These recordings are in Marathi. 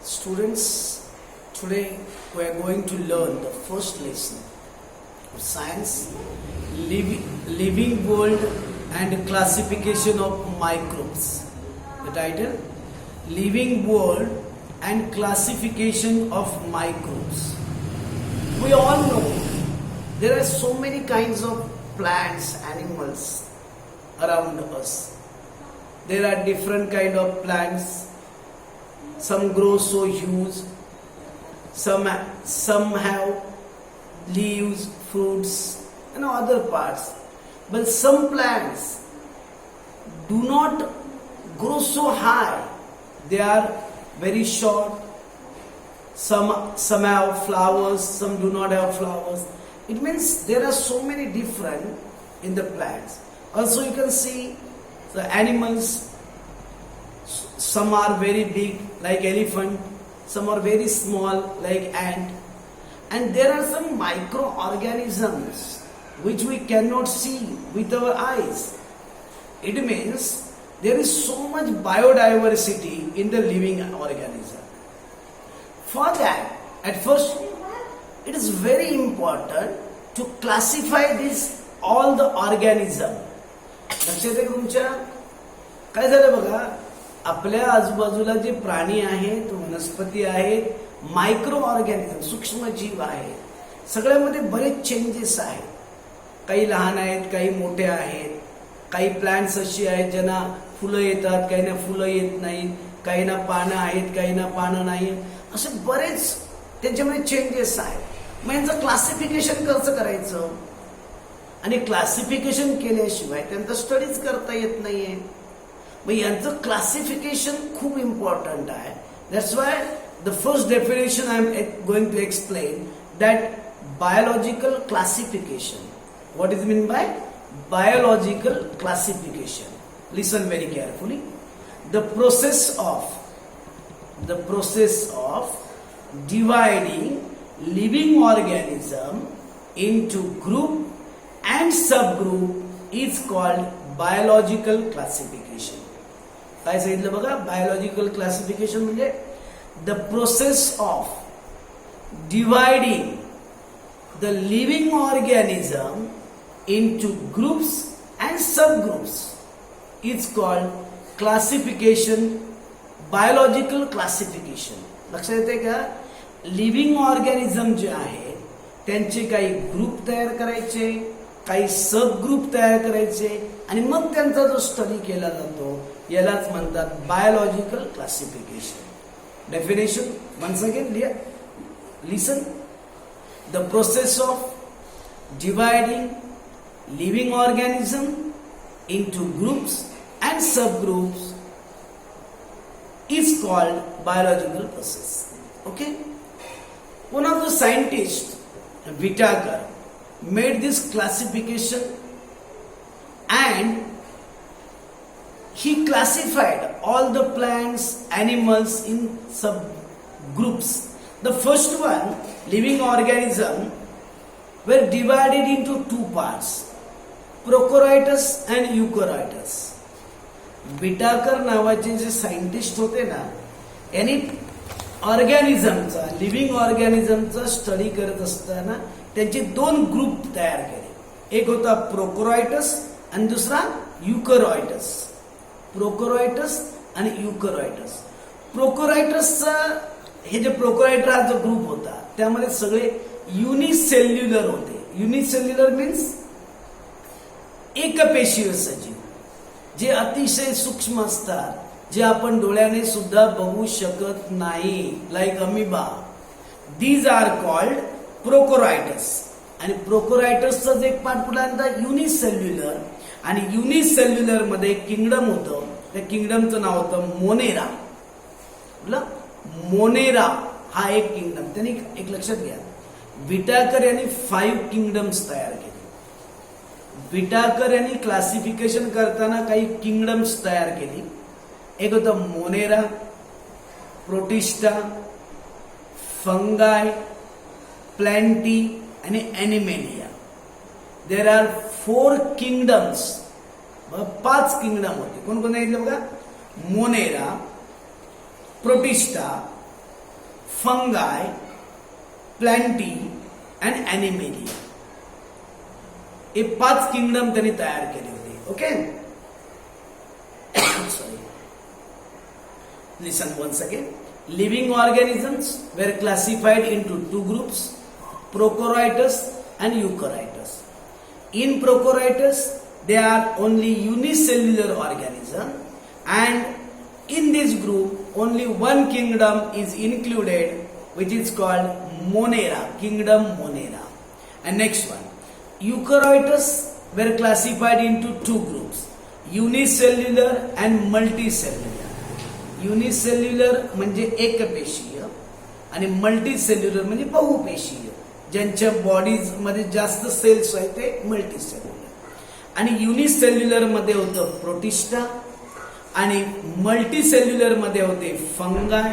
Students, today we are going to learn the first lesson of science, living world and classification of microbes. The title, Living World and Classification of Microbes. We all know there are so many kinds of plants, animals around us. There are different kind of plants. Some grow so huge, some have leaves, fruits, and other parts. But some plants do not grow so high. They are very short. Some have flowers, some do not have flowers. It means there are so many different in the plants. Also you can see the animals. Some are very big like elephant, some are very small like ant, and there are some microorganisms which we cannot see with our eyes. It means there is so much biodiversity in the living organism. For that, at first it is very important to classify this all the organism. लक्षात आहे तुमच्या? काय झालं बघा, आपल्या आजूबाजूला जे प्राणी आहेत, वनस्पती आहेत, मायक्रो ऑर्गॅनिझम, सूक्ष्म जीव आहेत, सगळ्यामध्ये बरेच चेंजेस आहेत. काही लहान आहेत, काही मोठे आहेत. काही प्लांट्स अशी आहेत ज्यांना फुलं येतात, काहींना फुलं येत नाहीत, काहींना पानं आहेत, काहींना पानं नाही. असे बरेच त्यांच्यामध्ये चेंजेस आहेत. मग यांचं क्लासिफिकेशन कसं करायचं? आणि क्लासिफिकेशन केल्याशिवाय त्यांचा स्टडीज करता येत नाहीये. मग यांचं क्लासिफिकेशन खूप इम्पॉर्टंट आहे. That's why the first definition I am going to explain that biological classification. What is mean by biological classification? Listen very carefully. The process of dividing living organism into group and subgroup is called biological classification. काय सांगितलं बघा? बायोलॉजिकल क्लासिफिकेशन म्हणजे the process of dividing the living organism into groups and subgroups is called classification, biological classification. लक्षात येते का? लिव्हिंग ऑर्गॅनिझम जे आहे त्यांचे काही ग्रुप तयार करायचे, काही सब ग्रुप तयार करायचे, आणि मग त्यांचा जो स्टडी केला जातो यालाच म्हणतात biological classification. Definition once again listen. The process of dividing living organism into groups and subgroups is called biological process. Okay? One of the scientists, Whittaker, made this classification and he classified all the plants, animals in subgroups. The first one, living organism, were divided into two parts, prokaryotes and eukaryotes. Whittaker नावाचे जे सायंटिस्ट होते ना, यांनी ऑर्गॅनिझमचा, लिव्हिंग ऑर्गॅनिझमचा स्टडी करत असताना त्यांचे दोन ग्रुप तयार केले. एक होता प्रोकोरायटस आणि दुसरा युकोरायटस. प्रोकोरायटस आणि युकोरायटस. प्रोकोरायटसचा हे जे प्रोकोरायटर हा जो ग्रुप होता त्यामध्ये सगळे युनिसेल्युलर होते. युनिसेल्युलर मीन्स एकपेशीय सजीव, जे अतिशय सूक्ष्म असतात, जे आपण डोळ्याने सुद्धा बघू शकत नाही, like amoeba. These are called prokaryotes. आणि प्रोकोरायटसचा एक पार्ट कुठला म्हणतात? युनिसेल्युलर. आणि युनिसेल्युलर मध्ये किंगडम होतं. त्या किंगडमचं नाव होतं मोनेरा. मोनेरा हा एक किंगडम. त्यांनी एक लक्षात घ्या, विटाकर यांनी 5 किंगडम्स तयार केले. विटाकर यांनी क्लासिफिकेशन करताना काही किंगडम्स तयार केली. एक होतं मोनेरा, प्रोटिस्टा, फंगाय, प्लॅन्टी आणि Animalia. There are 4 kingdoms. 5 kingdom होते. कोण कोण सांगितलं बघा? Monera, Protista, Fungi, Plantae and Animalia. हे 5 किंगडम त्यांनी तयार केले होते. Okay, sorry, listen once again. Living organisms were classified into 2 groups, prokaryotes and eukaryotes. In prokaryotes, they are only unicellular organism, and in this group only one kingdom is included, which is called Monera, kingdom Monera. And next one, eukaryotes were classified into 2 groups, unicellular and multicellular. Unicellular म्हणजे एकपेशीय आणि मल्टीसेल्युलर म्हणजे बहुपेशीय. ज्यांच्या बॉडीज मध्ये जास्त सेल्स आहेत ते मल्टीसेल्युलर. आणि युनिसेल्युलर मध्ये होतं प्रोटिस्टा आणि मल्टीसेल्युलर मध्ये होते फंगाय,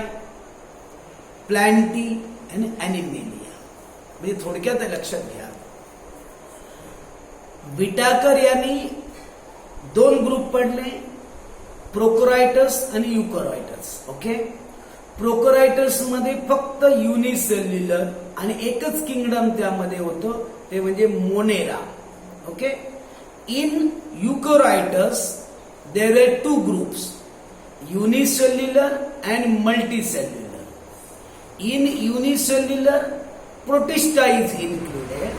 प्लांटी आणि ॲनिमेलिया. म्हणजे थोडक्यात लक्षात घ्या, विटाकर यांनी 2 ग्रुप पडले, प्रोकॅरियोट्स आणि युकॅरियोट्स. ओके, प्रोकॅरियोट्स मध्ये फक्त युनिसेल्युलर आणि एकच किंगडम त्यामध्ये होतं, ते म्हणजे Monera. Okay, in eukaryotes there are 2 groups, unicellular and multicellular. In unicellular Protista is included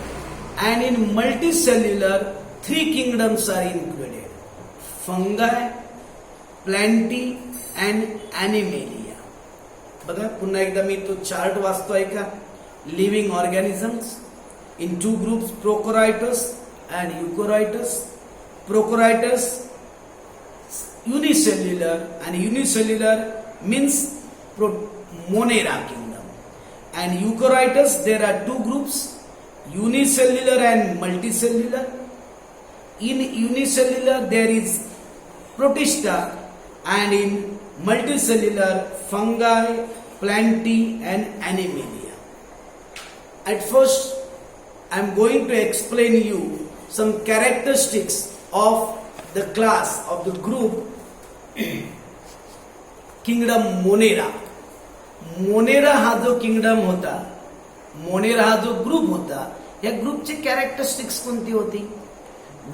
and in multicellular 3 kingdoms are included, Fungi, Plantae and Animalia. बघा पुन्हा एकदा मी तो चार्ट वाचतोय का. Living organisms in 2 groups, prokaryotes and eukaryotes. Prokaryotes unicellular and unicellular means Monera kingdom. And eukaryotes, there are 2 groups, unicellular and multicellular. In unicellular there is protista and in multicellular fungi, plantae and animalia. At first I am going to explain you some characteristics of the class of the group kingdom Monera. Monera हा जो किंगडम होता, मोनेरा हा जो ग्रुप होता, या ग्रुपची कॅरेक्टरिस्टिक्स कोणती होती?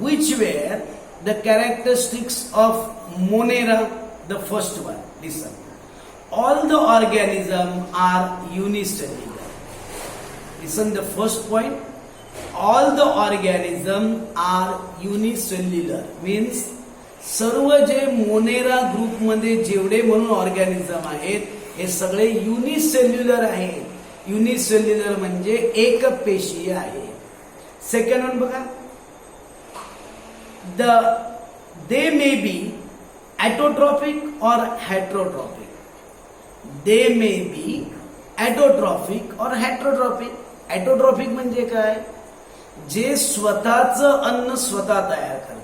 Which were the characteristics of Monera? The first one, listen. All the organism are unicellular. Listen the first point. All the organism are unicellular means सर्व जे मोनेरा ग्रुपमध्ये जेवढे म्हणून ऑर्गॅनिझम आहेत हे सगळे युनिसेल्युलर आहेत. युनिसेल्युलर म्हणजे एक पेशीय आहे. सेकंड वन बघा, दे मे बी ॲटोट्रॉपिक और हेट्रोट्रॉपिक. दे मे बी ॲटोट्रॉपिक और हेट्रोट्रॉपिक. ॲटोट्रॉपिक म्हणजे काय? जे स्वतःचं अन्न स्वतः तयार करतात.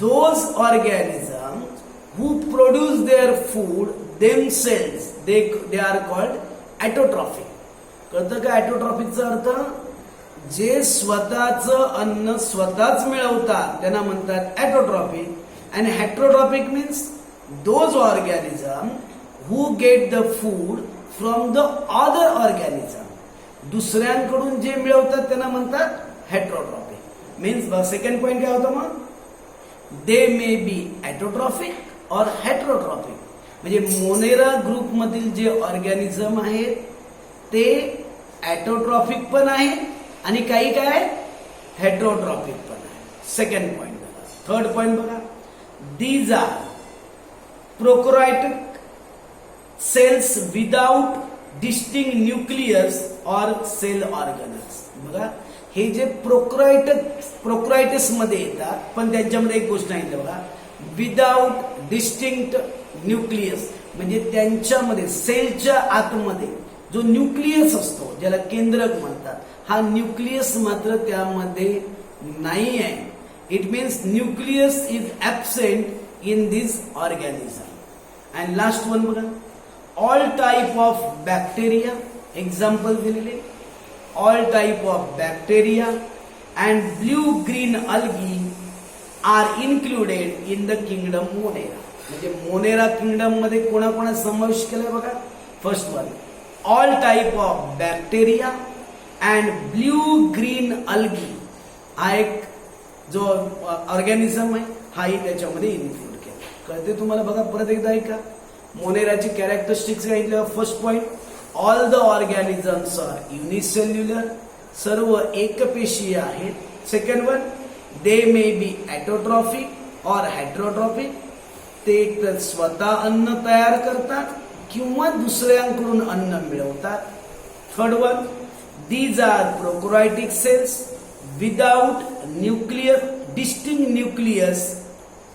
Those organisms who produce their food themselves, they are called autotrophic. कळतं का autotropicचा अर्थ? जे स्वतःचं अन्न स्वतःच मिळवतात त्यांना म्हणतात autotrophic. And heterotrophic means those organisms who get the food from the other organism. दुसऱ्यांकडून जे मिळवतात त्यांना म्हणतात heterotrophic. Means सेकंड पॉइंट काय होता मग? दे मे बी ॲटोट्रॉफिक और हेट्रोट्रॉफिक. म्हणजे मोनेरा ग्रुप मधील जे ऑर्गॅनिझम आहेत ते ॲटोट्रॉफिक पण आहे आणि काही काय हेट्रोट्रॉफिक पण आहे. सेकंड पॉइंट बघा. थर्ड पॉइंट बघा, these are prokaryotic cells without distinct nucleus or cell organelles. बघा हे जे प्रोकॅरियोट्स मध्ये येतात पण त्यांच्यामध्ये एक गोष्ट आहे बघा, विदाउट डिस्टिंक्ट न्यूक्लियस म्हणजे त्यांच्यामध्ये सेलच्या आतमध्ये जो न्यूक्लियस असतो ज्याला केंद्रक म्हणतात, हा न्यूक्लियस मात्र त्यामध्ये नाही आहे. It means nucleus is absent in this organism. And last one बघा, all type of bacteria. Example दिलेले, all type of bacteria and blue-green algae are included in the kingdom Monera. म्हणजे मोनेरा किंगडम मध्ये कोणाकोणा समावेश केलाय बघा. First one all type of bacteria and blue green algae हा एक जो ऑर्गॅनिझम आहे हाही त्याच्यामध्ये इन्क्लूड केला. कळते तुम्हाला? बघा परत एकदा ऐका. मोनेराची कॅरेक्टरिस्टिक्स सांगितलं. First point, all the organisms are unicellular, सर्व एकपेशीय आहेत. Second one, they may be autotrophic or heterotrophic, ते एकतर स्वतः अन्न तयार करतात किंवा दुसऱ्यांकडून अन्न मिळवतात. Third one, these are prokaryotic cells without nucleus, distinct nucleus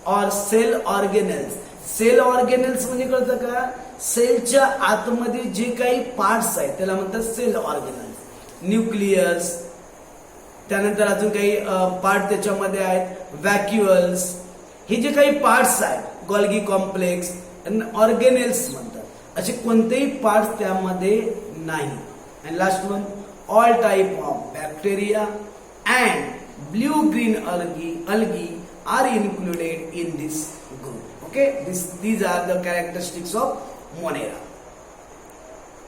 or cell organelles. Cell organelles म्हणजे कळतं का? सेलच्या आतमध्ये जे काही पार्ट्स आहेत त्याला म्हणतात सेल ऑर्गेनेल्स. न्यूक्लियस, त्यानंतर अजून काही पार्ट त्याच्यामध्ये आहेत, व्हॅक्युअल्स, हे जे काही पार्ट्स आहेत, गोल्गी कॉम्प्लेक्स, ऑर्गेनेल्स म्हणतात. असे कोणतेही पार्ट्स त्यामध्ये नाही. And last one, all type of bacteria and blue green algae are included in this group. Okay, these are the characteristics of Monera.